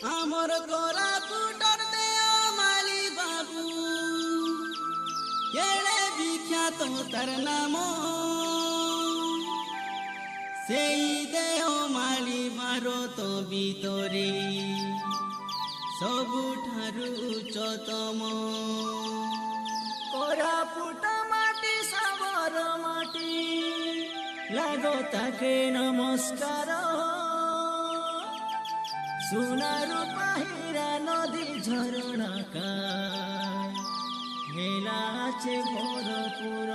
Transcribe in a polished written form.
আমার কোরাপুটর দেওমালি বাবু কেড়ে বিখ্যাত তার নাম সেই দেওমালি ভারত ভিতরে ସବୁଠାରୁ ଉଚ୍ଚତମ କୋରାପୁଟ ମାଟି ସାବର ମାଟି ଲାଗୋ ତାକେ ନମସ୍କାର সোনা রূপা হীরা নদী ঝরণা মেলা আছে ভরপুর।